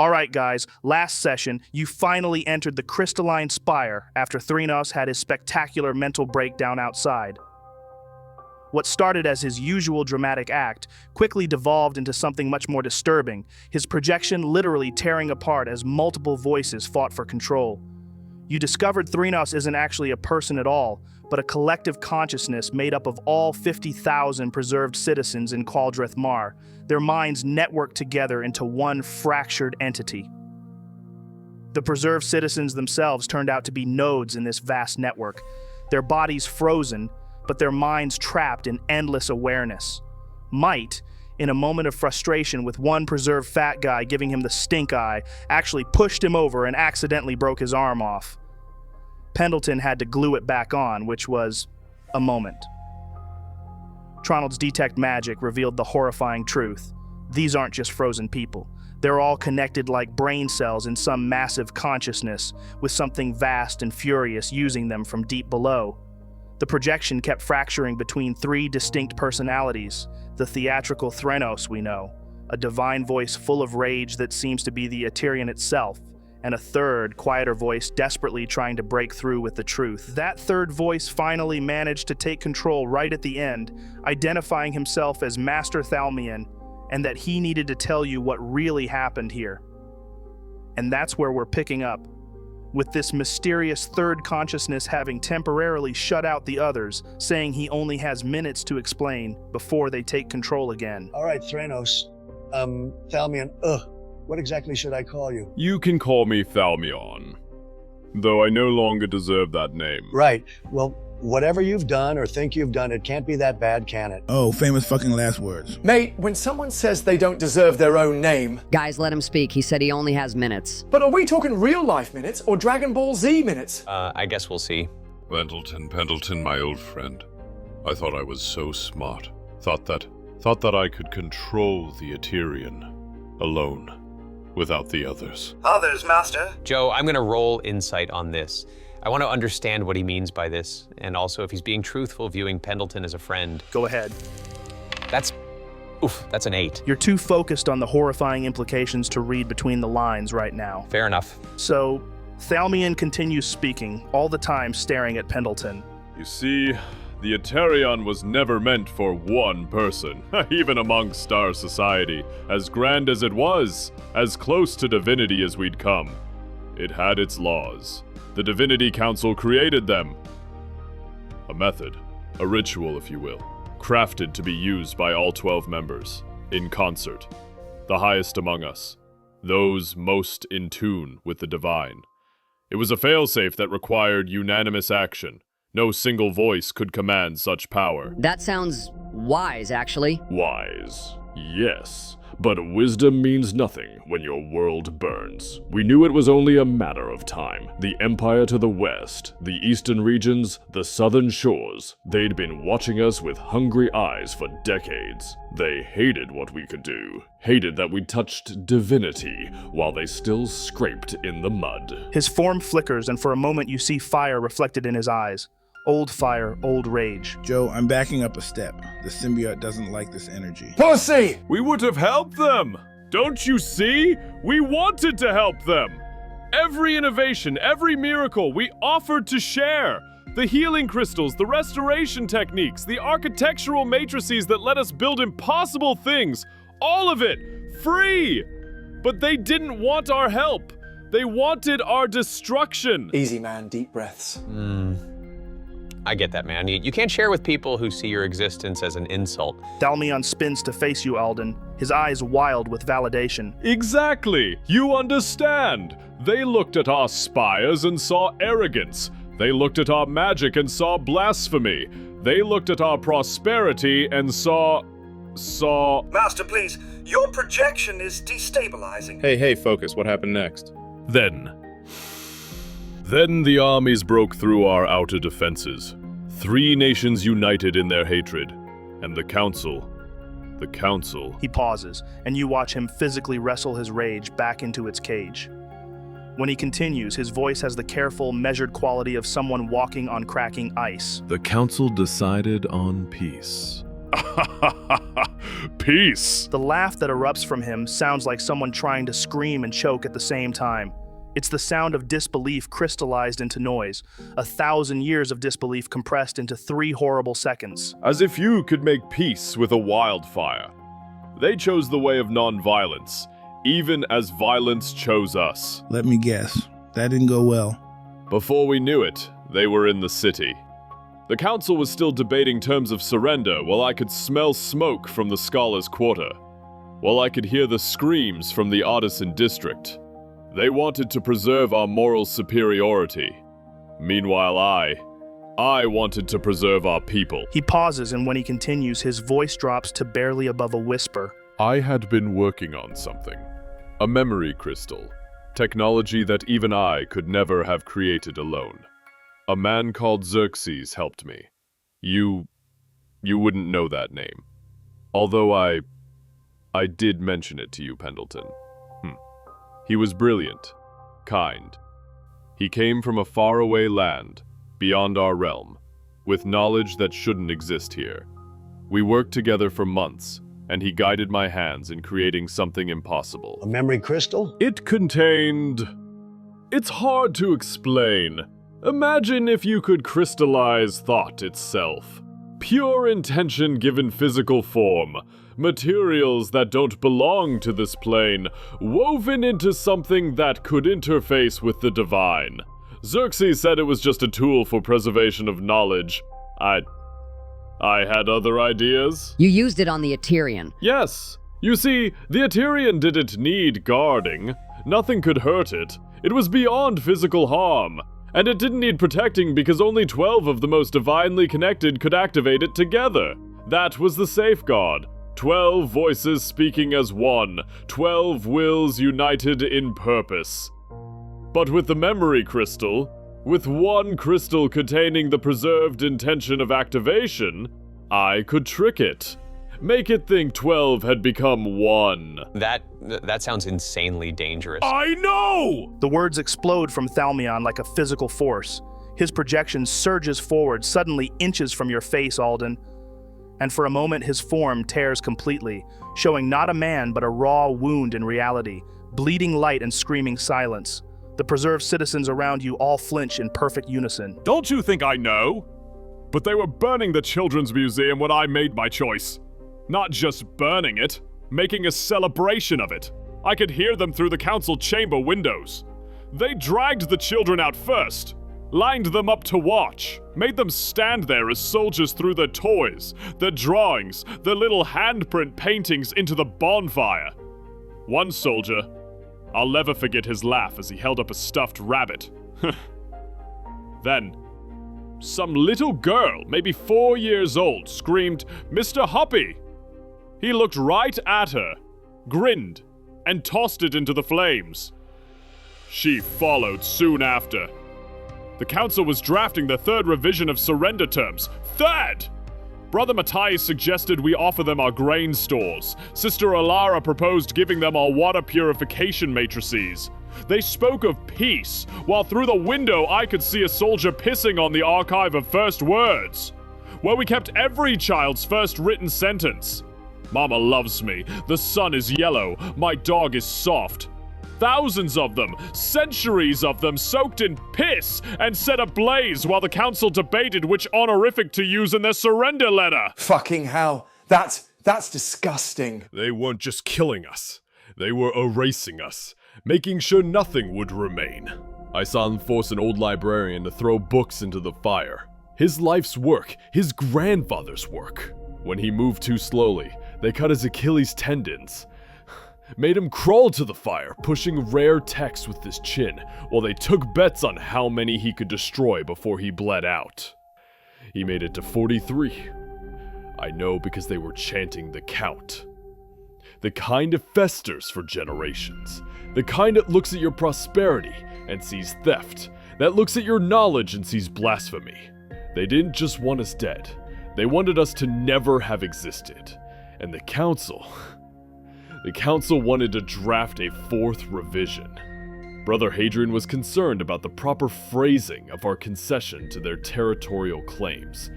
All right, guys, last session, you finally entered the crystalline spire after Threnos had his spectacular mental breakdown outside. What started as his usual dramatic act quickly devolved into something much more disturbing, his projection literally tearing apart as multiple voices fought for control. You discovered Threnos isn't actually a person at all, but a collective consciousness made up of all 50,000 preserved citizens in Qualdrith Mar, their minds networked together into one fractured entity. The preserved citizens themselves turned out to be nodes in this vast network, their bodies frozen, but their minds trapped in endless awareness. Mite, in a moment of frustration with one preserved fat guy giving him the stink eye, actually pushed him over and accidentally broke his arm off. Pendleton had to glue it back on, which was a moment. Tronald's detect magic revealed the horrifying truth. These aren't just frozen people. They're all connected like brain cells in some massive consciousness, with something vast and furious using them from deep below. The projection kept fracturing between three distinct personalities: the theatrical Threnos we know, a divine voice full of rage that seems to be the Eterian itself, and a third, quieter voice desperately trying to break through with the truth. That third voice finally managed to take control right at the end, identifying himself as Master Thalian, and that he needed to tell you what really happened here. And that's where we're picking up, with this mysterious third consciousness having temporarily shut out the others, saying he only has minutes to explain before they take control again. All right, Threnos. Thalian, what exactly should I call you? You can call me Thalian, though I no longer deserve that name. Right. Well, whatever you've done or think you've done, it can't be that bad, can it? Oh, famous fucking last words. Mate, when someone says they don't deserve their own name... Guys, let him speak. He said he only has minutes. But are we talking real life minutes or Dragon Ball Z minutes? I guess we'll see. Pendleton, my old friend. I thought I was so smart. Thought that I could control the Eterian alone, without the others. Others, Master? Joe, I'm gonna roll insight on this. I want to understand what he means by this, and also if he's being truthful viewing Pendleton as a friend. Go ahead. That's an 8. You're too focused on the horrifying implications to read between the lines right now. Fair enough. So, Thalian continues speaking, all the time staring at Pendleton. You see, the Eterion was never meant for one person, even amongst our society. As grand as it was, as close to divinity as we'd come. It had its laws. The Divinity Council created them. A method, a ritual if you will, crafted to be used by all 12 members, in concert. The highest among us, those most in tune with the divine. It was a failsafe that required unanimous action. No single voice could command such power. That sounds wise, actually. Wise, yes. But wisdom means nothing when your world burns. We knew it was only a matter of time. The Empire to the west, the eastern regions, the southern shores, they'd been watching us with hungry eyes for decades. They hated what we could do, hated that we touched divinity while they still scraped in the mud. His form flickers, and for a moment you see fire reflected in his eyes. Old fire, old rage. Joe, I'm backing up a step. The symbiote doesn't like this energy. Pussy! We would have helped them! Don't you see? We wanted to help them! Every innovation, every miracle, we offered to share. The healing crystals, the restoration techniques, the architectural matrices that let us build impossible things. All of it, free! But they didn't want our help. They wanted our destruction. Easy, man. Deep breaths. I get that, man. You can't share with people who see your existence as an insult. Thalian spins to face you, Alden, his eyes wild with validation. Exactly! You understand! They looked at our spires and saw arrogance. They looked at our magic and saw blasphemy. They looked at our prosperity and saw... Master, please, your projection is destabilizing. Hey, focus. What happened next? Then the armies broke through our outer defenses. 3 nations united in their hatred. And the council... He pauses, and you watch him physically wrestle his rage back into its cage. When he continues, his voice has the careful, measured quality of someone walking on cracking ice. The council decided on peace. Peace! The laugh that erupts from him sounds like someone trying to scream and choke at the same time. It's the sound of disbelief crystallized into noise, 1,000 years of disbelief compressed into 3 horrible seconds. As if you could make peace with a wildfire. They chose the way of non-violence, even as violence chose us. Let me guess. That didn't go well. Before we knew it, they were in the city. The council was still debating terms of surrender while I could smell smoke from the Scholars' Quarter, while I could hear the screams from the Artisan District. They wanted to preserve our moral superiority. Meanwhile, I wanted to preserve our people. He pauses, and when he continues, his voice drops to barely above a whisper. I had been working on something. A memory crystal. Technology that even I could never have created alone. A man called Xerxes helped me. You wouldn't know that name. Although I did mention it to you, Pendleton. He was brilliant, kind. He came from a faraway land, beyond our realm, with knowledge that shouldn't exist here. We worked together for months, and he guided my hands in creating something impossible. A memory crystal? It contained... It's hard to explain. Imagine if you could crystallize thought itself. Pure intention given physical form. Materials that don't belong to this plane, woven into something that could interface with the divine. Xerxes said it was just a tool for preservation of knowledge. I had other ideas. You used it on the Eterian. Yes. You see, the Eterian didn't need guarding. Nothing could hurt it. It was beyond physical harm. And it didn't need protecting because only 12 of the most divinely connected could activate it together. That was the safeguard. 12 voices speaking as one. 12 wills united in purpose. But with the memory crystal, with one crystal containing the preserved intention of activation, I could trick it. Make it think 12 had become 1. That sounds insanely dangerous. I know! The words explode from Thalian like a physical force. His projection surges forward, suddenly inches from your face, Alden. And for a moment his form tears completely, showing not a man but a raw wound in reality, bleeding light and screaming silence. The preserved citizens around you all flinch in perfect unison. Don't you think I know? But they were burning the Children's Museum when I made my choice. Not just burning it, making a celebration of it. I could hear them through the council chamber windows. They dragged the children out first, lined them up to watch, made them stand there as soldiers threw their toys, their drawings, their little handprint paintings into the bonfire. One soldier, I'll never forget his laugh as he held up a stuffed rabbit. Then, some little girl, maybe 4 years old, screamed, "Mr. Hoppy!" He looked right at her, grinned, and tossed it into the flames. She followed soon after. The council was drafting the 3rd revision of surrender terms. 3rd! Brother Matthias suggested we offer them our grain stores. Sister Alara proposed giving them our water purification matrices. They spoke of peace, while through the window I could see a soldier pissing on the archive of first words, where we kept every child's first written sentence. Mama loves me, the sun is yellow, my dog is soft. Thousands of them, centuries of them, soaked in piss and set ablaze while the council debated which honorific to use in their surrender letter. Fucking hell. That's disgusting. They weren't just killing us. They were erasing us, making sure nothing would remain. I saw them force an old librarian to throw books into the fire. His life's work, his grandfather's work. When he moved too slowly, they cut his Achilles tendons. Made him crawl to the fire, pushing rare texts with his chin, while they took bets on how many he could destroy before he bled out. He made it to 43. I know because they were chanting the count. The kind that festers for generations. The kind that looks at your prosperity and sees theft. That looks at your knowledge and sees blasphemy. They didn't just want us dead. They wanted us to never have existed. And the council wanted to draft a 4th revision. Brother Hadrian was concerned about the proper phrasing of our concession to their territorial claims.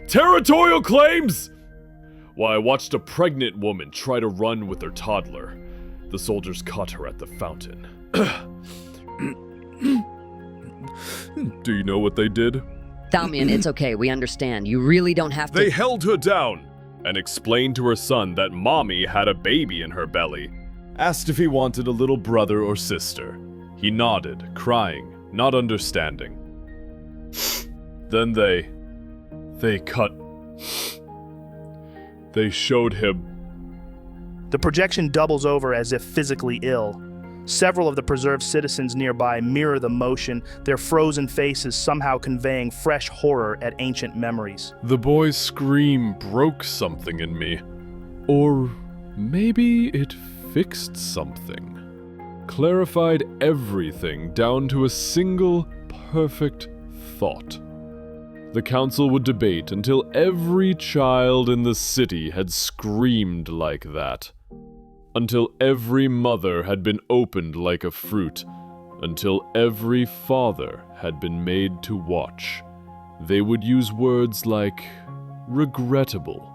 Territorial claims! Why, I watched a pregnant woman try to run with her toddler. The soldiers caught her at the fountain. Do you know what they did? Thalian, it's okay. We understand. You really don't have to. They held her down and explained to her son that Mommy had a baby in her belly. Asked if he wanted a little brother or sister. He nodded, crying, not understanding. Then they showed him. The projection doubles over as if physically ill. Several of the preserved citizens nearby mirror the motion, their frozen faces somehow conveying fresh horror at ancient memories. The boy's scream broke something in me. Or maybe it fixed something. Clarified everything down to a single perfect thought. The council would debate until every child in the city had screamed like that. Until every mother had been opened like a fruit. Until every father had been made to watch. They would use words like regrettable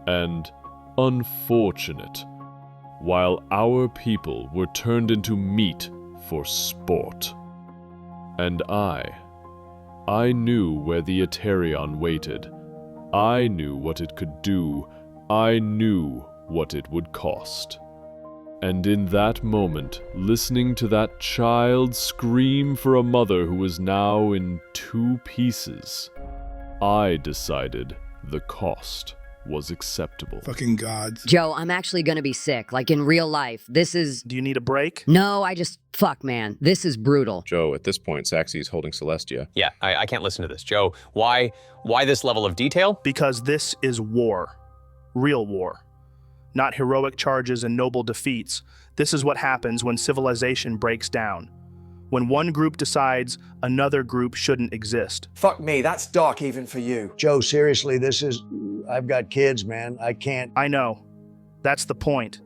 and unfortunate, while our people were turned into meat for sport. And I knew where the Aterion waited. I knew what it could do. I knew what it would cost. And in that moment, listening to that child scream for a mother who was now in 2 pieces, I decided the cost was acceptable. Fucking gods. Joe, I'm actually gonna be sick. Like in real life. This is... Do you need a break? No, fuck, man. This is brutal. Joe, at this point, Saxi's holding Celestia. Yeah, I can't listen to this. Joe, why this level of detail? Because this is war. Real war. Not heroic charges and noble defeats. This is what happens when civilization breaks down. When one group decides another group shouldn't exist. Fuck me, that's dark even for you. Joe, seriously, I've got kids, man. I can't. I know. That's the point.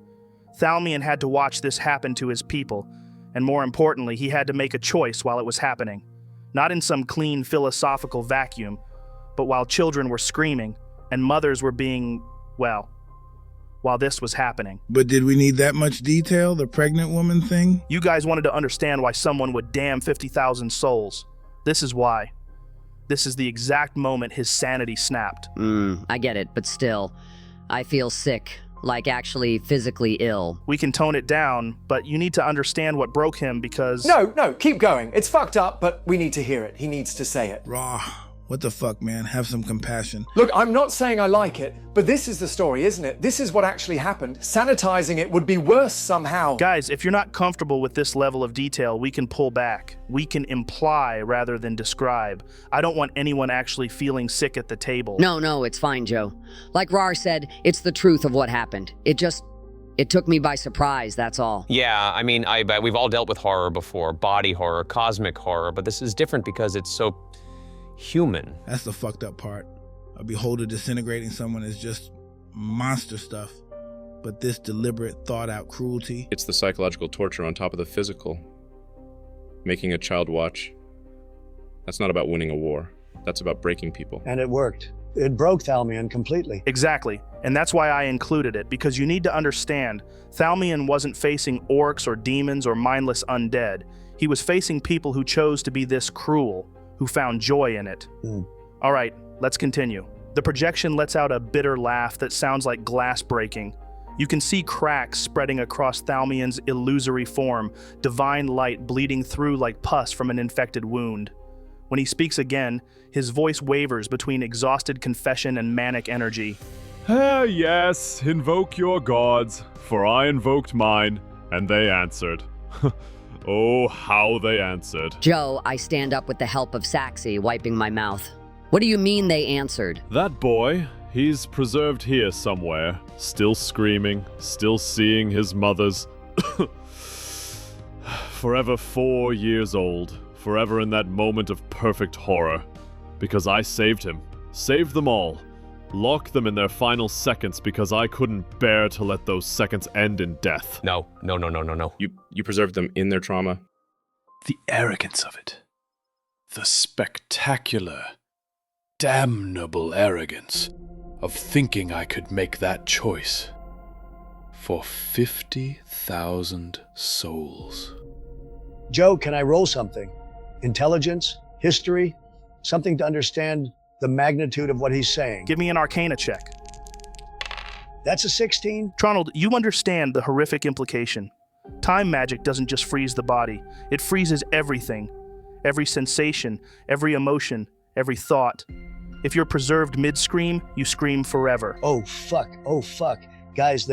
Thalian had to watch this happen to his people, and more importantly, he had to make a choice while it was happening. Not in some clean philosophical vacuum, but while children were screaming, and mothers were being, well, while this was happening. But did we need that much detail, the pregnant woman thing? You guys wanted to understand why someone would damn 50,000 souls. This is why. This is the exact moment his sanity snapped. I get it, but still, I feel sick. Like actually physically ill. We can tone it down, but you need to understand what broke him because... No, keep going. It's fucked up, but we need to hear it. He needs to say it. Raarh, what the fuck, man? Have some compassion. Look, I'm not saying I like it, but this is the story, isn't it? This is what actually happened. Sanitizing it would be worse somehow. Guys, if you're not comfortable with this level of detail, we can pull back. We can imply rather than describe. I don't want anyone actually feeling sick at the table. No, it's fine, Joe. Like Raarh said, it's the truth of what happened. It took me by surprise, that's all. Yeah, I mean, I bet we've all dealt with horror before. Body horror, cosmic horror, but this is different because it's so human. That's the fucked up part. A beholder disintegrating someone is just monster stuff. But this deliberate, thought-out cruelty... It's the psychological torture on top of the physical. Making a child watch. That's not about winning a war. That's about breaking people. And it worked. It broke Thalian completely. Exactly. And that's why I included it, because you need to understand, Thalian wasn't facing orcs or demons or mindless undead. He was facing people who chose to be this cruel, who found joy in it. All right, let's continue. The projection lets out a bitter laugh that sounds like glass breaking. You can see cracks spreading across Thalian's illusory form, divine light bleeding through like pus from an infected wound. When he speaks again, his voice wavers between exhausted confession and manic energy. Yes, invoke your gods, for I invoked mine, and they answered. Oh, how they answered. Joe, I stand up with the help of Saxi, wiping my mouth. What do you mean they answered? That boy, he's preserved here somewhere, still screaming, still seeing his mother's... Forever 4 years old, forever in that moment of perfect horror. Because I saved him, saved them all. Locked them in their final seconds because I couldn't bear to let those seconds end in death. No. You preserved them in their trauma? The arrogance of it. The spectacular, damnable arrogance of thinking I could make that choice for 50,000 souls. Joe, can I roll something? Intelligence? History? Something to understand the magnitude of what he's saying. Give me an Arcana check. That's a 16? Tronald, you understand the horrific implication. Time magic doesn't just freeze the body. It freezes everything. Every sensation, every emotion, every thought. If you're preserved mid-scream, you scream forever. Oh, fuck. Guys,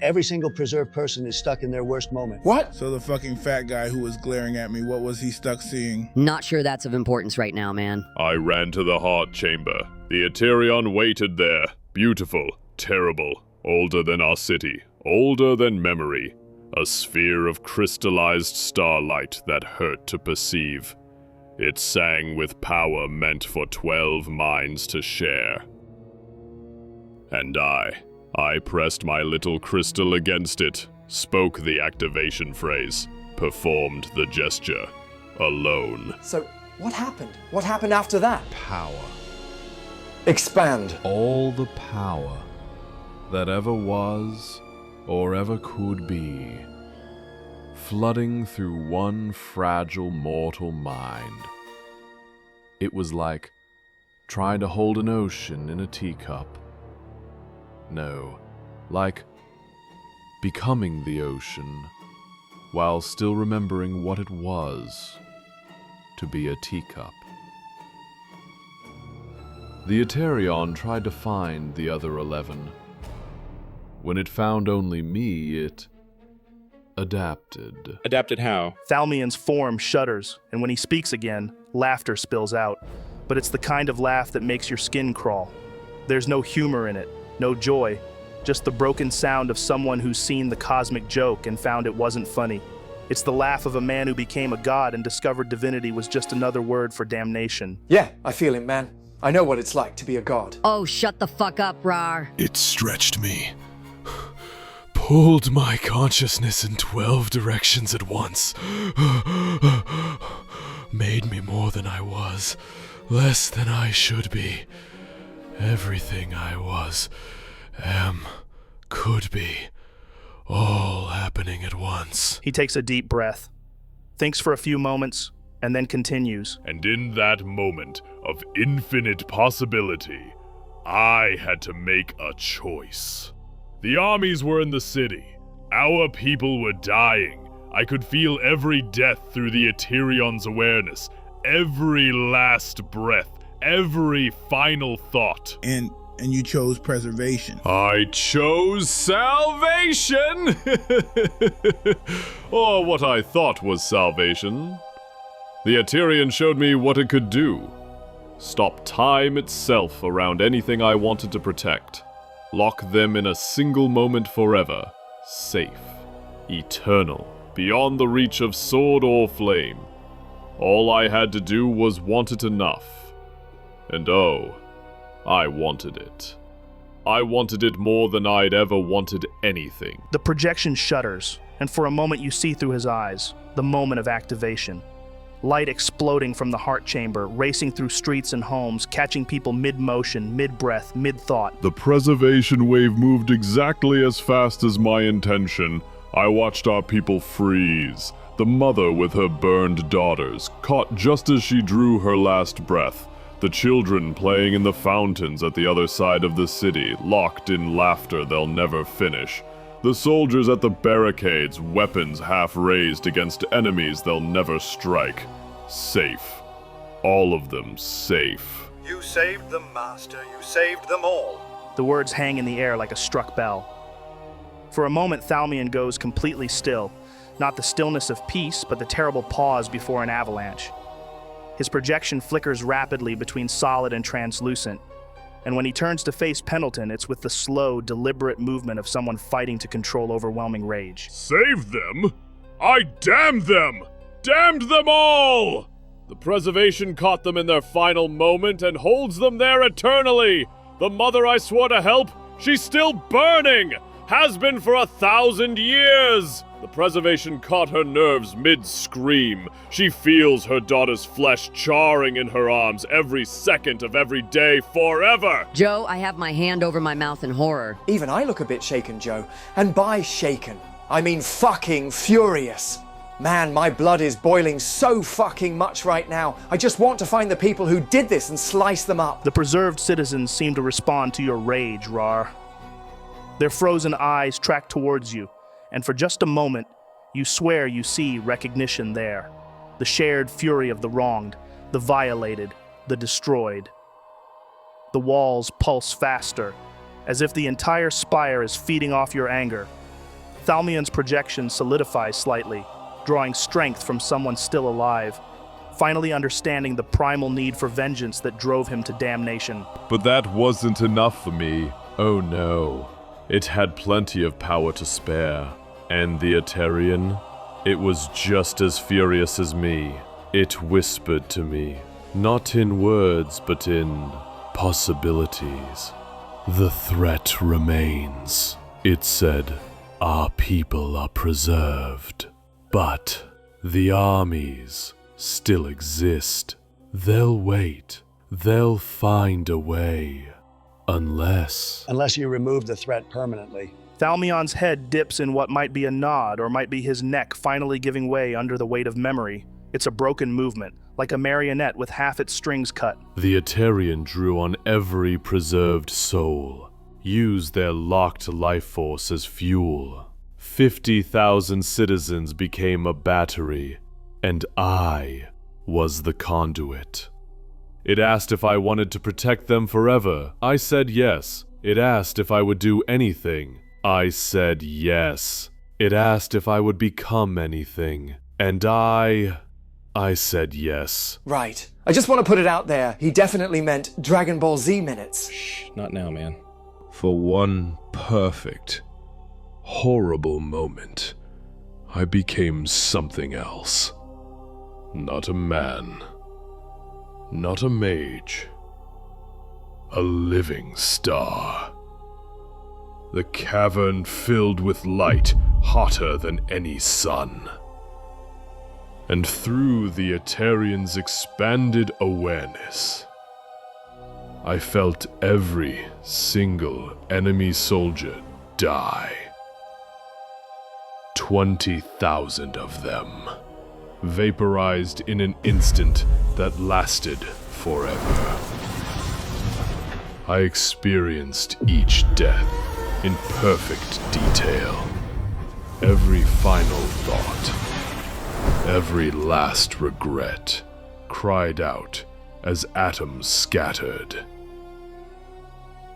every single preserved person is stuck in their worst moment. What? So the fucking fat guy who was glaring at me, what was he stuck seeing? Not sure that's of importance right now, man. I ran to the heart chamber. The Eterion waited there. Beautiful, terrible, older than our city, older than memory. A sphere of crystallized starlight that hurt to perceive. It sang with power meant for 12 minds to share. And I pressed my little crystal against it, spoke the activation phrase, performed the gesture, alone. So, what happened? What happened after that? Power. Expand. All the power that ever was or ever could be, flooding through one fragile mortal mind. It was like trying to hold an ocean in a teacup. No, like becoming the ocean while still remembering what it was to be a teacup. The Eterion tried to find the other 11. When it found only me, it adapted. Adapted how? Thalmian's form shudders, and when he speaks again, laughter spills out. But it's the kind of laugh that makes your skin crawl. There's no humor in it, no joy, just the broken sound of someone who's seen the cosmic joke and found it wasn't funny. It's the laugh of a man who became a god and discovered divinity was just another word for damnation. Yeah, I feel it, man. I know what it's like to be a god. Oh, shut the fuck up, Raarh. It stretched me, pulled my consciousness in 12 directions at once, made me more than I was, less than I should be. Everything I was, am, could be, all happening at once. He takes a deep breath, thinks for a few moments, and then continues. And in that moment of infinite possibility, I had to make a choice. The armies were in the city. Our people were dying. I could feel every death through the Eterion's awareness, every last breath, every final thought. And you chose preservation. I chose salvation! Or what I thought was salvation. The Eterion showed me what it could do. Stop time itself around anything I wanted to protect. Lock them in a single moment forever. Safe. Eternal. Beyond the reach of sword or flame. All I had to do was want it enough. And oh, I wanted it. I wanted it more than I'd ever wanted anything. The projection shudders, and for a moment you see through his eyes, the moment of activation. Light exploding from the heart chamber, racing through streets and homes, catching people mid-motion, mid-breath, mid-thought. The preservation wave moved exactly as fast as my intention. I watched our people freeze. The mother with her burned daughters, caught just as she drew her last breath. The children playing in the fountains at the other side of the city, locked in laughter they'll never finish. The soldiers at the barricades, weapons half raised against enemies they'll never strike. Safe. All of them safe. You saved them, Master. You saved them all. The words hang in the air like a struck bell. For a moment, Thalmian goes completely still. Not the stillness of peace, but the terrible pause before an avalanche. His projection flickers rapidly between solid and translucent. And when he turns to face Pendleton, it's with the slow, deliberate movement of someone fighting to control overwhelming rage. Saved them? I damned them! Damned them all! The preservation caught them in their final moment and holds them there eternally! The mother I swore to help, she's still burning! Has been for 1,000 years! The preservation caught her nerves mid-scream. She feels her daughter's flesh charring in her arms every second of every day forever! Joe, I have my hand over my mouth in horror. Even I look a bit shaken, Joe. And by shaken, I mean fucking furious. Man, my blood is boiling so fucking much right now. I just want to find the people who did this and slice them up. The preserved citizens seem to respond to your rage, Raarh. Their frozen eyes track towards you, and for just a moment, you swear you see recognition there. The shared fury of the wronged, the violated, the destroyed. The walls pulse faster, as if the entire spire is feeding off your anger. Thalian's projection solidifies slightly, drawing strength from someone still alive, finally understanding the primal need for vengeance that drove him to damnation. But that wasn't enough for me. Oh no. It had plenty of power to spare. And the Etarian? It was just as furious as me. It whispered to me, not in words, but in possibilities. The threat remains. It said, our people are preserved. But the armies still exist. They'll wait. They'll find a way. Unless you remove the threat permanently. Thalian's head dips in what might be a nod, or might be his neck finally giving way under the weight of memory. It's a broken movement, like a marionette with half its strings cut. The Etarian drew on every preserved soul, used their locked life force as fuel. 50,000 citizens became a battery, and I was the conduit. It asked if I wanted to protect them forever. I said yes. It asked if I would do anything. I said yes. It asked if I would become anything. And I said yes. Right. I just want to put it out there. He definitely meant Dragon Ball Z minutes. Shh, not now, man. For one perfect, horrible moment, I became something else. Not a man. Not a mage. A living star. The cavern filled with light, hotter than any sun. And through the Etarian's expanded awareness, I felt every single enemy soldier die. 20,000 of them, vaporized in an instant that lasted forever. I experienced each death in perfect detail. Every final thought, every last regret, cried out as atoms scattered.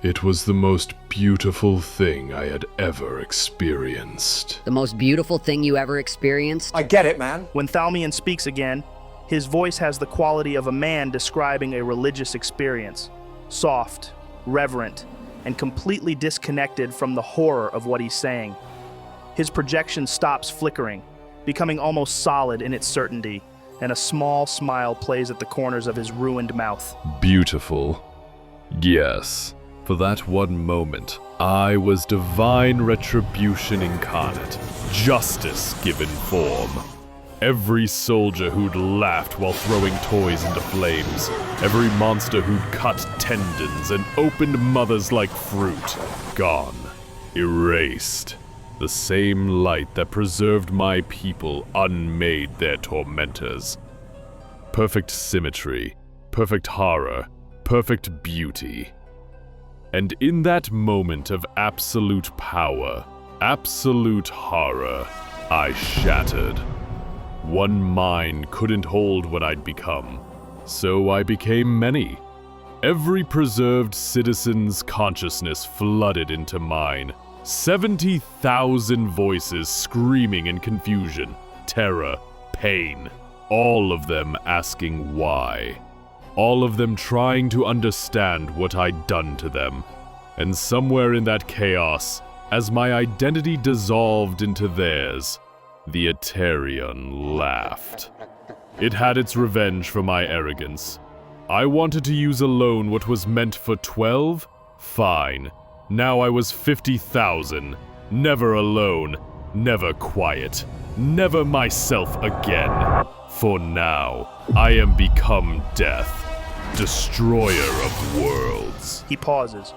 It was the most beautiful thing I had ever experienced. The most beautiful thing you ever experienced? I get it, man. When Thalian speaks again, his voice has the quality of a man describing a religious experience. Soft, reverent, and completely disconnected from the horror of what he's saying. His projection stops flickering, becoming almost solid in its certainty, and a small smile plays at the corners of his ruined mouth. Beautiful. Yes. For that one moment, I was divine retribution incarnate, justice given form. Every soldier who'd laughed while throwing toys into flames, every monster who'd cut tendons and opened mothers like fruit, gone, erased. The same light that preserved my people unmade their tormentors. Perfect symmetry, perfect horror, perfect beauty. And in that moment of absolute power, absolute horror, I shattered. One mind couldn't hold what I'd become, so I became many. Every preserved citizen's consciousness flooded into mine. 70,000 voices screaming in confusion, terror, pain, all of them asking why. All of them trying to understand what I'd done to them. And somewhere in that chaos, as my identity dissolved into theirs, the Etarian laughed. It had its revenge for my arrogance. I wanted to use alone what was meant for 12? Fine. Now I was 50,000, Never alone, never quiet, never myself again. For now, I am become death, destroyer of worlds. He pauses,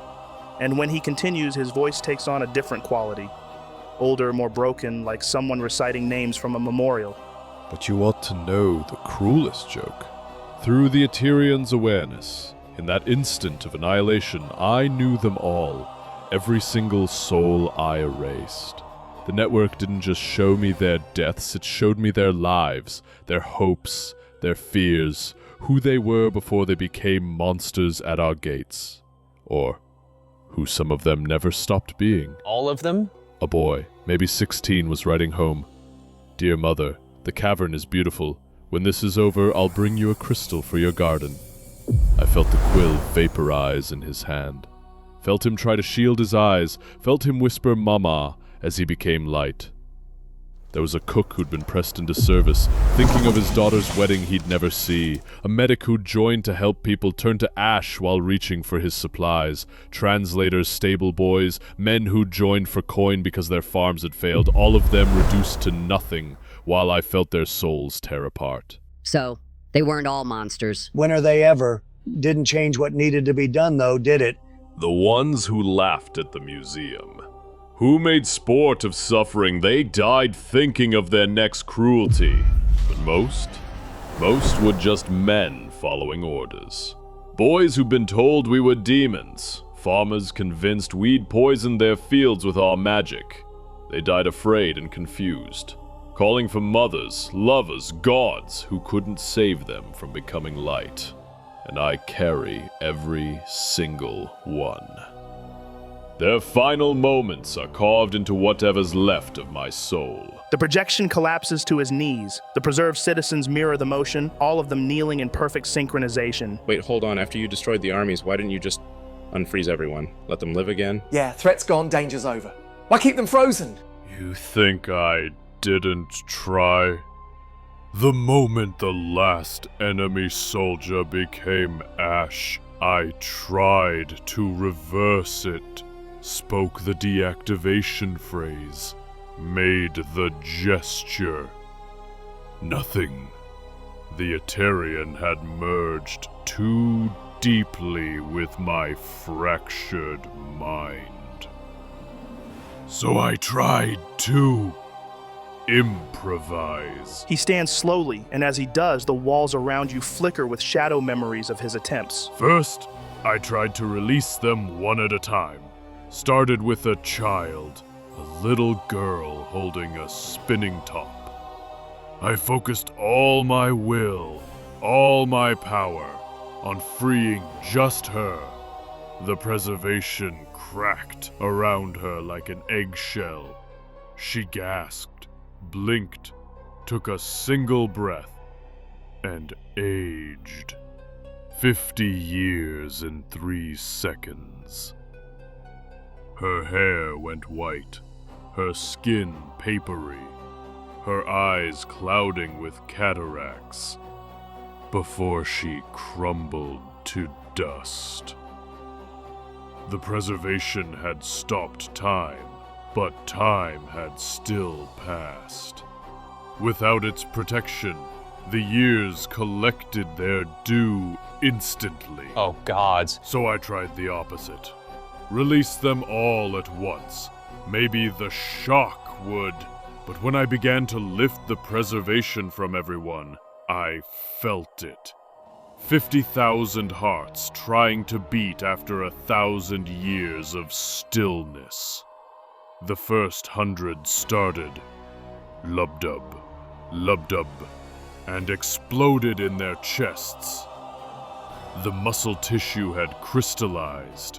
and when he continues, his voice takes on a different quality. Older, more broken, like someone reciting names from a memorial. But you ought to know the cruelest joke. Through the Eterian's awareness, in that instant of annihilation, I knew them all. Every single soul I erased. The network didn't just show me their deaths, it showed me their lives, their hopes, their fears, who they were before they became monsters at our gates. Or who some of them never stopped being. All of them? A boy, maybe 16, was writing home. Dear mother, the cavern is beautiful. When this is over, I'll bring you a crystal for your garden. I felt the quill vaporize in his hand. Felt him try to shield his eyes. Felt him whisper mama as he became light. There was a cook who'd been pressed into service, thinking of his daughter's wedding he'd never see. A medic who'd joined to help people turn to ash while reaching for his supplies. Translators, stable boys, men who'd joined for coin because their farms had failed. All of them reduced to nothing, while I felt their souls tear apart. So, they weren't all monsters. When are they ever? Didn't change what needed to be done, though, did it? The ones who laughed at the museum. Who made sport of suffering, they died thinking of their next cruelty. But most were just men following orders. Boys who'd been told we were demons. Farmers convinced we'd poisoned their fields with our magic. They died afraid and confused, calling for mothers, lovers, gods who couldn't save them from becoming light. And I carry every single one. Their final moments are carved into whatever's left of my soul. The projection collapses to his knees. The preserved citizens mirror the motion, all of them kneeling in perfect synchronization. Wait, hold on. After you destroyed the armies, why didn't you just unfreeze everyone? Let them live again? Yeah, threat's gone, danger's over. Why keep them frozen? You think I didn't try? The moment the last enemy soldier became ash, I tried to reverse it. Spoke the deactivation phrase, made the gesture. Nothing. The Eterian had merged too deeply with my fractured mind. So I tried to improvise. He stands slowly, and as he does, the walls around you flicker with shadow memories of his attempts. First, I tried to release them one at a time. Started with a child, a little girl holding a spinning top. I focused all my will, all my power, on freeing just her. The preservation cracked around her like an eggshell. She gasped, blinked, took a single breath, and aged. 50 years in 3 seconds. Her hair went white, her skin papery, her eyes clouding with cataracts, before she crumbled to dust. The preservation had stopped time, but time had still passed. Without its protection, the years collected their due instantly. Oh, gods. So I tried the opposite. Release them all at once. Maybe the shock would. But when I began to lift the preservation from everyone, I felt it. 50,000 hearts trying to beat after 1,000 years of stillness. The first 100 started. Lub-dub, lub-dub, and exploded in their chests. The muscle tissue had crystallized.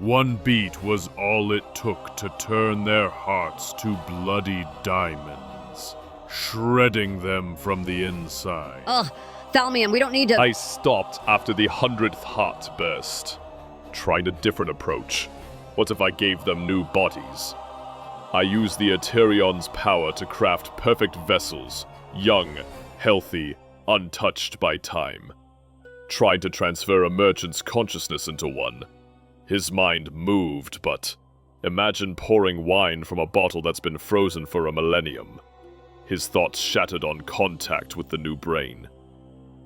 One beat was all it took to turn their hearts to bloody diamonds, shredding them from the inside. Ugh, Thalian, we don't need to— I stopped after the 100th heart burst. Tried a different approach. What if I gave them new bodies? I used the Eterion's power to craft perfect vessels, young, healthy, untouched by time. Tried to transfer a merchant's consciousness into one. His mind moved, but Imagine pouring wine from a bottle that's been frozen for a millennium. His thoughts shattered on contact with the new brain.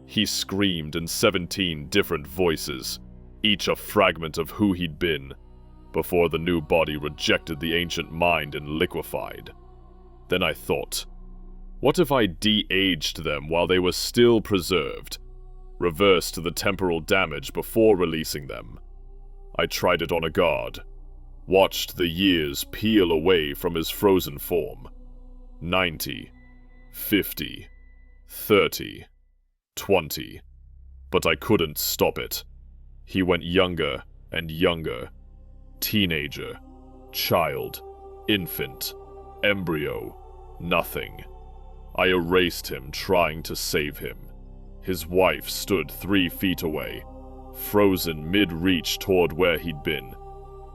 He screamed in 17 different voices, each a fragment of who he'd been, before the new body rejected the ancient mind and liquefied. Then I thought, what if I de-aged them while they were still preserved, reversed the temporal damage before releasing them? I tried it on a guard, watched the years peel away from his frozen form. 90, 50, 30, 20. But I couldn't stop it. He went younger and younger. Teenager, child, infant, embryo, nothing. I erased him, trying to save him. His wife stood 3 feet away, frozen mid-reach toward where he'd been,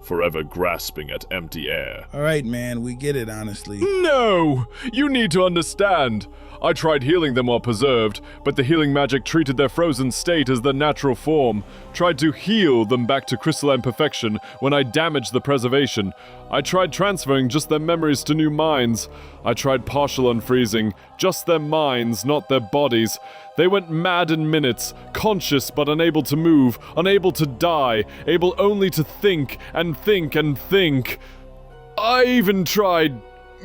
forever grasping at empty air. All right, man, we get it, honestly. No! You need to understand. I tried healing them while preserved, but the healing magic treated their frozen state as their natural form. Tried to heal them back to crystalline perfection when I damaged the preservation. I tried transferring just their memories to new minds. I tried partial unfreezing, just their minds, not their bodies. They went mad in minutes, conscious but unable to move, unable to die, able only to think and think and think. I even tried...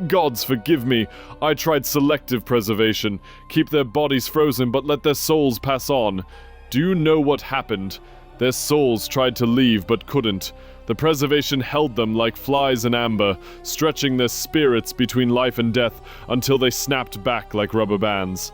Gods forgive me. I tried selective preservation, keep their bodies frozen but let their souls pass on. Do you know what happened? Their souls tried to leave but couldn't. The preservation held them like flies in amber, stretching their spirits between life and death until they snapped back like rubber bands.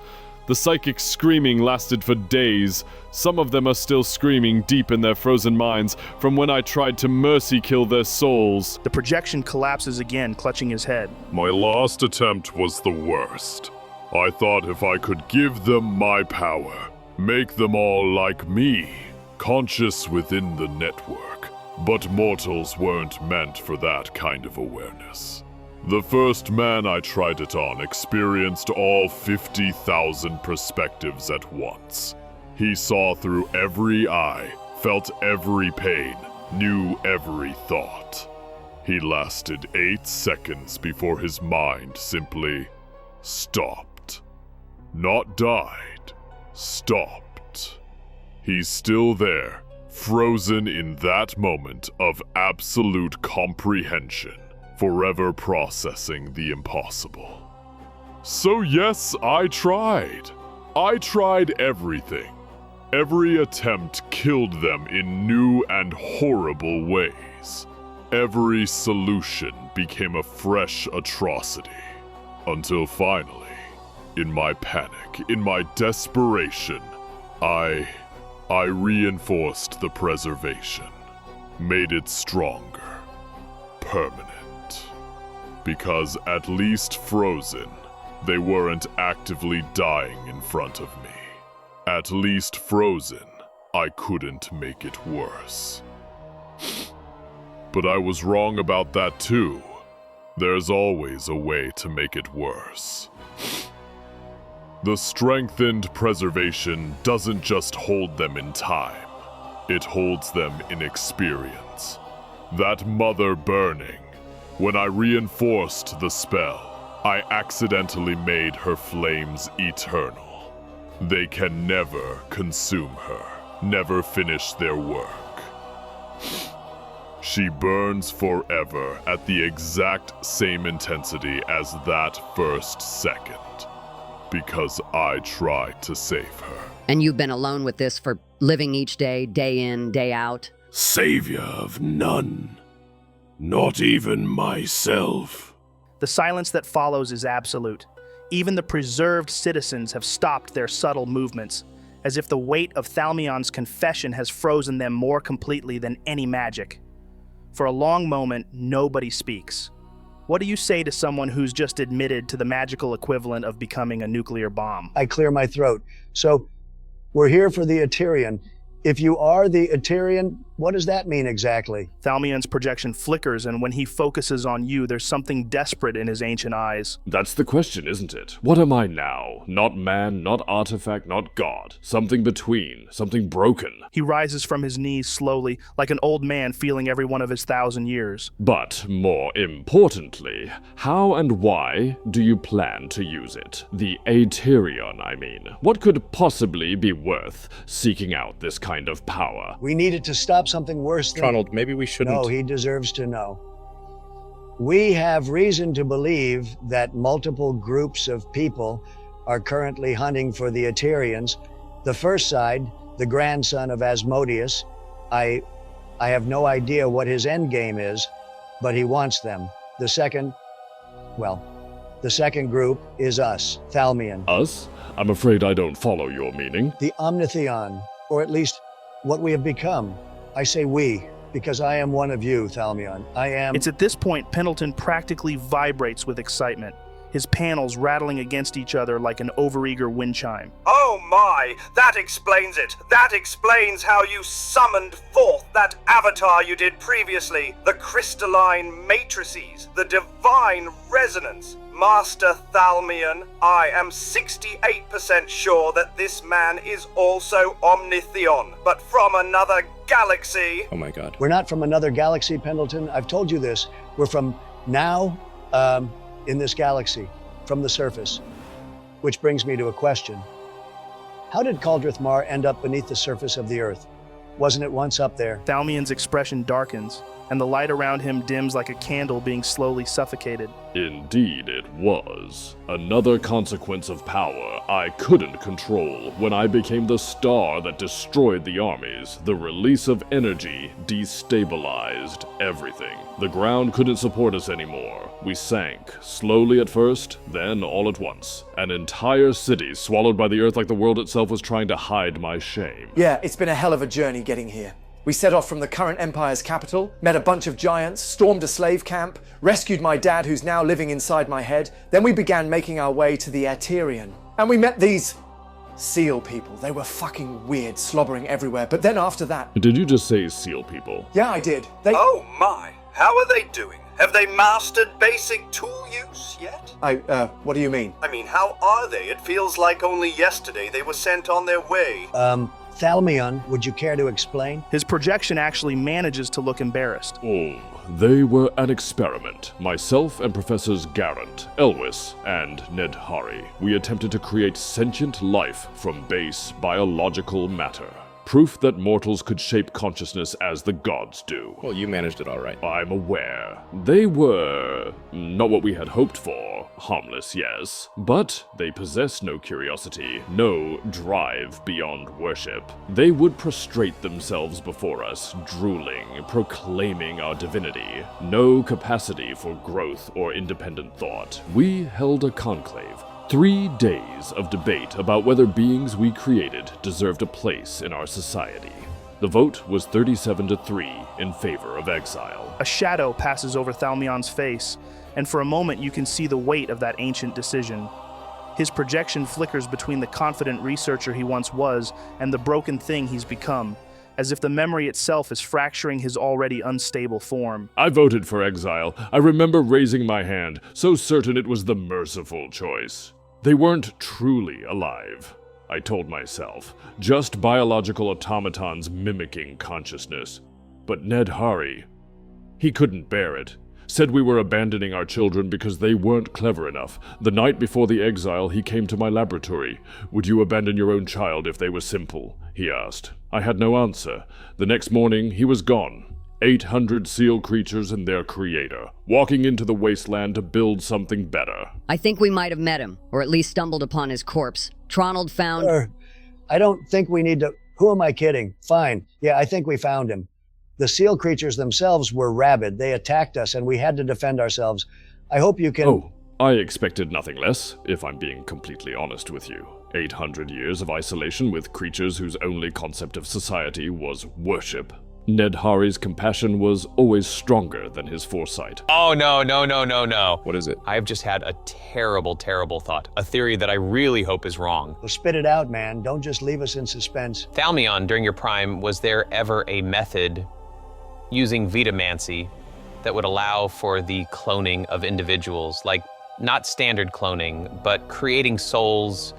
The psychic screaming lasted for days. Some of them are still screaming deep in their frozen minds from when I tried to mercy kill their souls. The projection collapses again, clutching his head. My last attempt was the worst. I thought if I could give them my power, make them all like me, conscious within the network. But mortals weren't meant for that kind of awareness. The first man I tried it on experienced all 50,000 perspectives at once. He saw through every eye, felt every pain, knew every thought. He lasted 8 seconds before his mind simply stopped. Not died, stopped. He's still there, frozen in that moment of absolute comprehension. Forever processing the impossible. So yes, I tried. I tried everything. Every attempt killed them in new and horrible ways. Every solution became a fresh atrocity. Until finally, in my panic, in my desperation, I reinforced the preservation. Made it stronger. Permanent. Because at least frozen, they weren't actively dying in front of me. At least frozen, I couldn't make it worse. But I was wrong about that too. There's always a way to make it worse. The strengthened preservation doesn't just hold them in time. It holds them in experience. That mother burning. When I reinforced the spell, I accidentally made her flames eternal. They can never consume her, never finish their work. She burns forever at the exact same intensity as that first second, because I tried to save her. And you've been alone with this for living each day, day in, day out? Savior of none. Not even myself. The silence that follows is absolute. Even the preserved citizens have stopped their subtle movements, as if the weight of Thalmion's confession has frozen them more completely than any magic. For a long moment, nobody speaks. What do you say to someone who's just admitted to the magical equivalent of becoming a nuclear bomb? I clear my throat. So, we're here for the Eterian. If you are the Eterian, What does that mean exactly? Thalian's projection flickers, and when he focuses on you, there's something desperate in his ancient eyes. That's the question, isn't it? What am I now? Not man, not artifact, not god. Something between, something broken. He rises from his knees slowly, like an old man feeling every one of his 1,000 years. But, more importantly, how and why do you plan to use it? The Aterion, I mean. What could possibly be worth seeking out this kind of power? We needed to stop something worse than... Tronald, maybe we shouldn't... No, he deserves to know. We have reason to believe that multiple groups of people are currently hunting for the Aterions. The first side, the grandson of Asmodeus, I have no idea what his end game is, but he wants them. The second group is us, Thalian. Us? I'm afraid I don't follow your meaning. The Omnitheon, or at least what we have become. I say we, because I am one of you, Thalian. I am... It's at this point Pendleton practically vibrates with excitement, his panels rattling against each other like an overeager wind chime. Oh my, that explains it. That explains how you summoned forth that avatar you did previously. The crystalline matrices, the divine resonance. Master Thalian, I am 68% sure that this man is also Omnitheon, but from another galaxy. Oh my god. We're not from another galaxy, Pendleton. I've told you this. We're from now, in this galaxy, from the surface. Which brings me to a question. How did Kaldrith Mar end up beneath the surface of the Earth? Wasn't it once up there? Thalian's expression darkens, and the light around him dims like a candle being slowly suffocated. Indeed it was. Another consequence of power I couldn't control when I became the star that destroyed the armies. The release of energy destabilized everything. The ground couldn't support us anymore. We sank, slowly at first, then all at once. An entire city swallowed by the earth like the world itself was trying to hide my shame. Yeah, it's been a hell of a journey getting here. We set off from the current Empire's capital, met a bunch of giants, stormed a slave camp, rescued my dad who's now living inside my head. Then we began making our way to the Aterion. And we met these seal people. They were fucking weird, slobbering everywhere. But then after that... Did you just say seal people? Yeah, I did. Oh my, how are they doing? Have they mastered basic tool use yet? What do you mean? I mean, how are they? It feels like only yesterday they were sent on their way. Thalmion, would you care to explain? His projection actually manages to look embarrassed. Oh, they were an experiment. Myself and Professors Garant, Elwis, and Ned Hari. We attempted to create sentient life from base biological matter. Proof that mortals could shape consciousness as the gods do. Well, you managed it all right. I'm aware. They were not what we had hoped for. Harmless, yes. But they possess no curiosity, no drive beyond worship. They would prostrate themselves before us, drooling, proclaiming our divinity. No capacity for growth or independent thought. We held a conclave. 3 days of debate about whether beings we created deserved a place in our society. The vote was 37-3 in favor of exile. A shadow passes over Thalmion's face, and for a moment you can see the weight of that ancient decision. His projection flickers between the confident researcher he once was and the broken thing he's become, as if the memory itself is fracturing his already unstable form. I voted for exile. I remember raising my hand, so certain it was the merciful choice. They weren't truly alive, I told myself, just biological automatons mimicking consciousness. But Ned Hari, he couldn't bear it. Said we were abandoning our children because they weren't clever enough. The night before the exile, he came to my laboratory. Would you abandon your own child if they were simple? He asked. I had no answer. The next morning, he was gone. 800 seal creatures and their creator, walking into the wasteland to build something better. I think we might have met him, or at least stumbled upon his corpse. Tronald found... I don't think we need to... Who am I kidding? Fine. Yeah, I think we found him. The seal creatures themselves were rabid. They attacked us, and we had to defend ourselves. I hope you can... Oh, I expected nothing less, if I'm being completely honest with you. 800 years of isolation with creatures whose only concept of society was worship. Ned Hari's compassion was always stronger than his foresight. Oh, no. What is it? I've just had a terrible, terrible thought. A theory that I really hope is wrong. Well, spit it out, man. Don't just leave us in suspense. Thalian, during your prime, was there ever a method using vitamancy that would allow for the cloning of individuals? Like, not standard cloning, but creating souls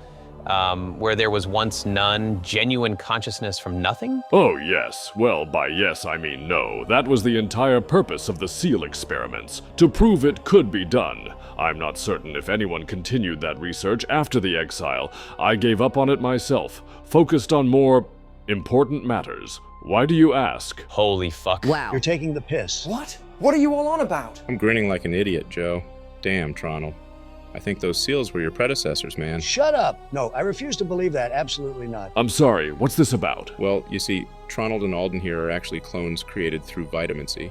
where there was once none, genuine consciousness from nothing? Oh, yes. Well, by yes, I mean no. That was the entire purpose of the seal experiments, to prove it could be done. I'm not certain if anyone continued that research after the exile. I gave up on it myself, focused on more important matters. Why do you ask? Holy fuck. Wow. You're taking the piss. What? What are you all on about? I'm grinning like an idiot, Joe. Damn, Tronald. I think those seals were your predecessors, man. Shut up. No, I refuse to believe that. Absolutely not. I'm sorry, what's this about? Well, you see, Tronald and Alden here are actually clones created through vitamancy.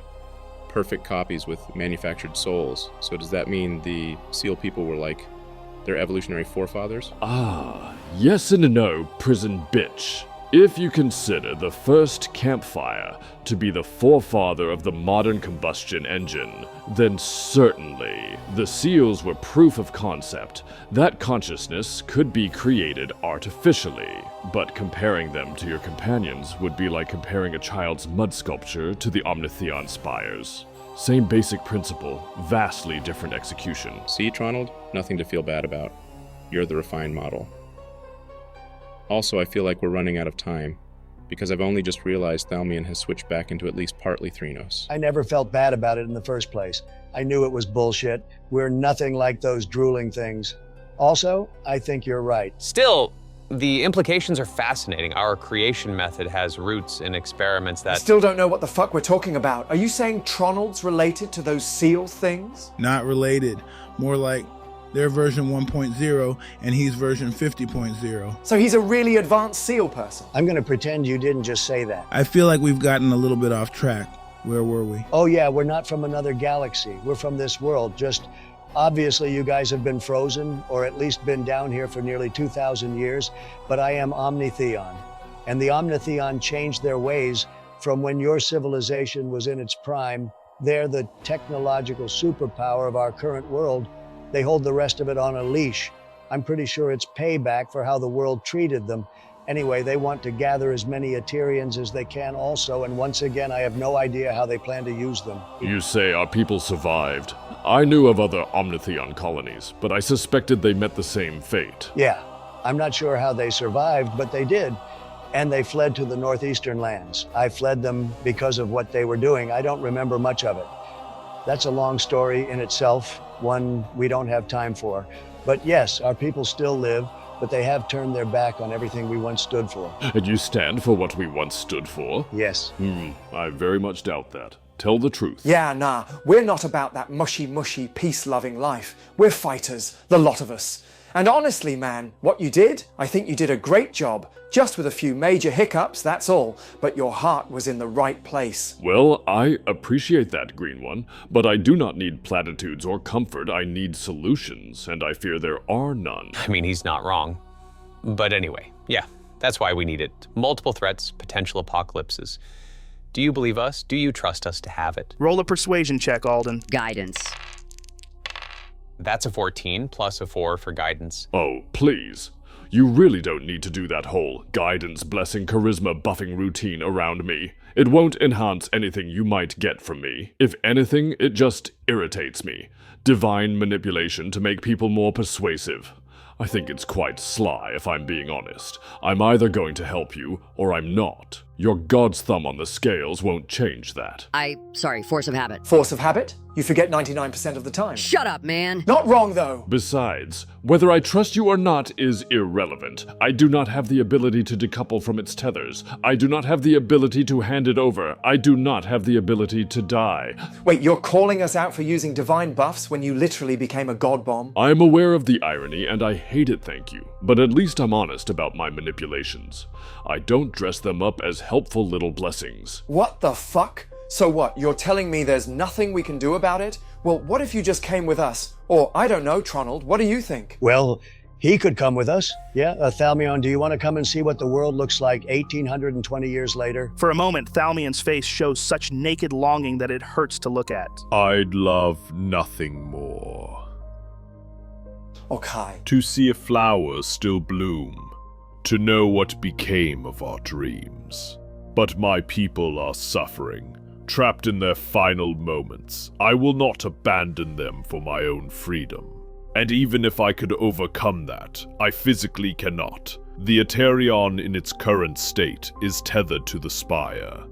Perfect copies with manufactured souls. So does that mean the seal people were like their evolutionary forefathers? Ah, yes and no, prison bitch. If you consider the first campfire to be the forefather of the modern combustion engine, then certainly the seals were proof of concept. That consciousness could be created artificially, but comparing them to your companions would be like comparing a child's mud sculpture to the Omnitheon spires. Same basic principle, vastly different execution. See, Tronald? Nothing to feel bad about. You're the refined model. Also, I feel like we're running out of time, because I've only just realized Thalian has switched back into at least partly Threnos. I never felt bad about it in the first place. I knew it was bullshit. We're nothing like those drooling things. Also, I think you're right. Still, the implications are fascinating. Our creation method has roots in experiments I that... still don't know what the fuck we're talking about. Are you saying Tronald's related to those seal things? Not related. More like they're version 1.0 and he's version 50.0. So he's a really advanced seal person? I'm going to pretend you didn't just say that. I feel like we've gotten a little bit off track. Where were we? Oh yeah, we're not from another galaxy. We're from this world. Just obviously you guys have been frozen, or at least been down here for nearly 2,000 years, but I am Omnitheon. And the Omnitheon changed their ways from when your civilization was in its prime. They're the technological superpower of our current world. They hold the rest of it on a leash. I'm pretty sure it's payback for how the world treated them. Anyway, they want to gather as many Eterians as they can also, and once again, I have no idea how they plan to use them. You say our people survived. I knew of other Omnitheon colonies, but I suspected they met the same fate. Yeah, I'm not sure how they survived, but they did. And they fled to the northeastern lands. I fled them because of what they were doing. I don't remember much of it. That's a long story in itself, one we don't have time for. But yes, our people still live, but they have turned their back on everything we once stood for. And you stand for what we once stood for? Yes. I very much doubt that. Tell the truth. Yeah, nah, we're not about that mushy, peace-loving life. We're fighters, the lot of us. And honestly, man, what you did, I think you did a great job. Just with a few major hiccups, that's all. But your heart was in the right place. Well, I appreciate that, Green One, but I do not need platitudes or comfort. I need solutions, and I fear there are none. I mean, he's not wrong. But anyway, yeah, that's why we need it. Multiple threats, potential apocalypses. Do you believe us? Do you trust us to have it? Roll a persuasion check, Alden. Guidance. That's a 14 plus a 4 for guidance. Oh, please. You really don't need to do that whole guidance, blessing, charisma buffing routine around me. It won't enhance anything you might get from me. If anything, it just irritates me. Divine manipulation to make people more persuasive. I think it's quite sly, if I'm being honest. I'm either going to help you, or I'm not. Your god's thumb on the scales won't change that. Sorry, force of habit. Force of habit? You forget 99% of the time. Shut up, man. Not wrong, though. Besides, whether I trust you or not is irrelevant. I do not have the ability to decouple from its tethers. I do not have the ability to hand it over. I do not have the ability to die. Wait, you're calling us out for using divine buffs when you literally became a god bomb? I am aware of the irony, and I hate it, thank you. But at least I'm honest about my manipulations. I don't dress them up as helpful little blessings. What the fuck? So what, you're telling me there's nothing we can do about it? Well, what if you just came with us? Or, I don't know, Tronald, what do you think? Well, He could come with us. Yeah, Thalian, do you want to come and see what the world looks like 1,820 years later? For a moment, Thalian's face shows such naked longing that it hurts to look at. I'd love nothing more. Okay. To see a flower still bloom, to know what became of our dreams. But my people are suffering, trapped in their final moments. I will not abandon them for my own freedom. And even if I could overcome that, I physically cannot. The Aterion in its current state is tethered to the spire.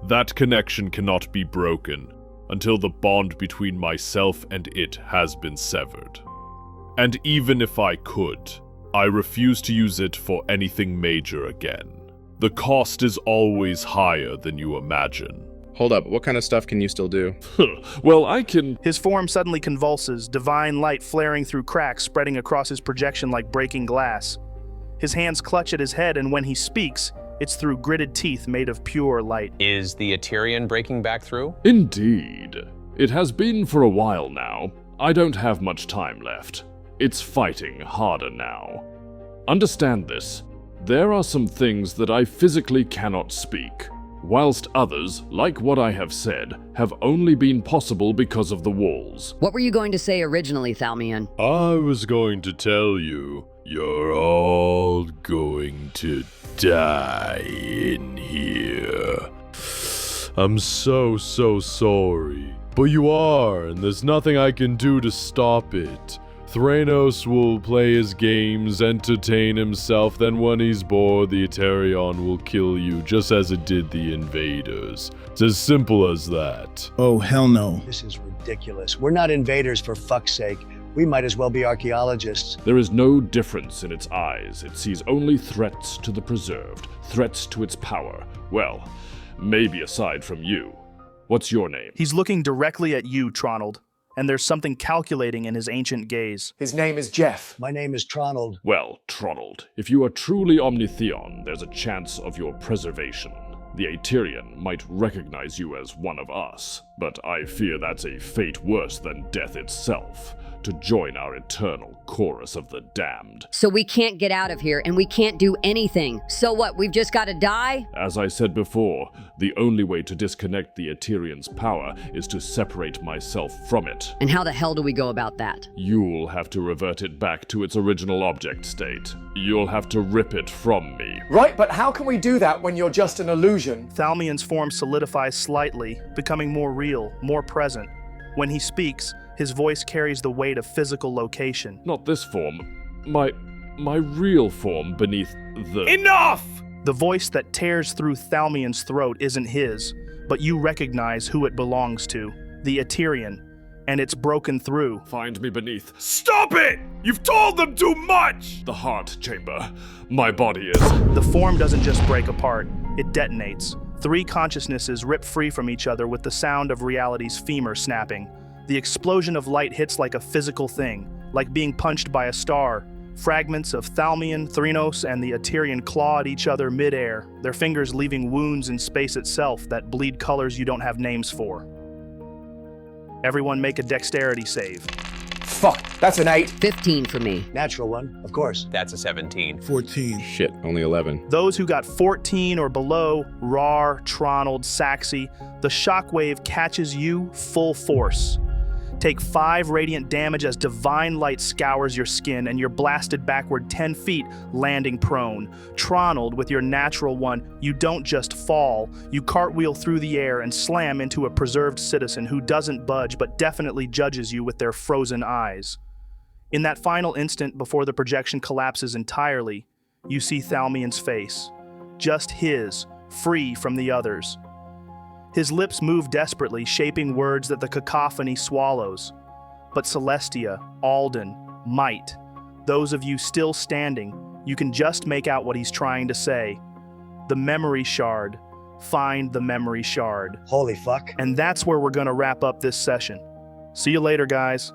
That connection cannot be broken until the bond between myself and it has been severed. And even if I could, I refuse to use it for anything major again. The cost is always higher than you imagine. Hold up, what kind of stuff can you still do? Well, I can... His form suddenly convulses, divine light flaring through cracks, spreading across his projection like breaking glass. His hands clutch at his head, and when he speaks, it's through gritted teeth made of pure light. Is the Aterion breaking back through? Indeed. It has been for a while now. I don't have much time left. It's fighting harder now. Understand this. There are some things that I physically cannot speak, whilst others, like what I have said, have only been possible because of the walls. What were you going to say originally, Thalian? I was going to tell you, you're all going to die in here. I'm so sorry. But you are, and there's nothing I can do to stop it. Thranos will play his games, entertain himself, then when he's bored, the Aterion will kill you, just as it did the invaders. It's as simple as that. Oh, hell no. This is ridiculous. We're not invaders, for fuck's sake. We might as well be archaeologists. There is no difference in its eyes. It sees only threats to the preserved, threats to its power. Well, maybe aside from you. What's your name? He's looking directly at you, Tronald, and there's something calculating in his ancient gaze. His name is Jeff. My name is Tronald. Well, Tronald, if you are truly Omnitheon, there's a chance of your preservation. The Aterion might recognize you as one of us, but I fear that's a fate worse than death itself, to join our eternal chorus of the damned. So we can't get out of here, and we can't do anything. So what, we've just got to die? As I said before, the only way to disconnect the Aterion's power is to separate myself from it. And how the hell do we go about that? You'll have to revert it back to its original object state. You'll have to rip it from me. Right, but how can we do that when you're just an illusion? Thalian's form solidifies slightly, becoming more real, more present. When he speaks, his voice carries the weight of physical location. Not this form. My real form beneath the... Enough! The voice that tears through Thalian's throat isn't his, but you recognize who it belongs to, the Aterion, and it's broken through. Find me beneath. Stop it! You've told them too much! The heart chamber. My body is... The form doesn't just break apart, it detonates. 3 consciousnesses rip free from each other with the sound of reality's femur snapping. The explosion of light hits like a physical thing, like being punched by a star. Fragments of Thalian, Thranos, and the Aterion claw at each other mid-air, their fingers leaving wounds in space itself that bleed colors you don't have names for. Everyone make a dexterity save. Fuck, that's an 8. 15 for me. Natural one, of course. That's a 17. 14. Shit, only 11. Those who got 14 or below, Raarh, Tronald, Saxy, the shockwave catches you full force. Take 5 radiant damage as divine light scours your skin and you're blasted backward 10 feet, landing prone. Tronald, with your natural one, you don't just fall, you cartwheel through the air and slam into a preserved citizen who doesn't budge but definitely judges you with their frozen eyes. In that final instant before the projection collapses entirely, you see Thalian's face. Just his, free from the others. His lips move desperately, shaping words that the cacophony swallows. But Celestia, Alden, Mite, those of you still standing, you can just make out what he's trying to say. The memory shard. Find the memory shard. Holy fuck. And that's where we're gonna wrap up this session. See you later, guys.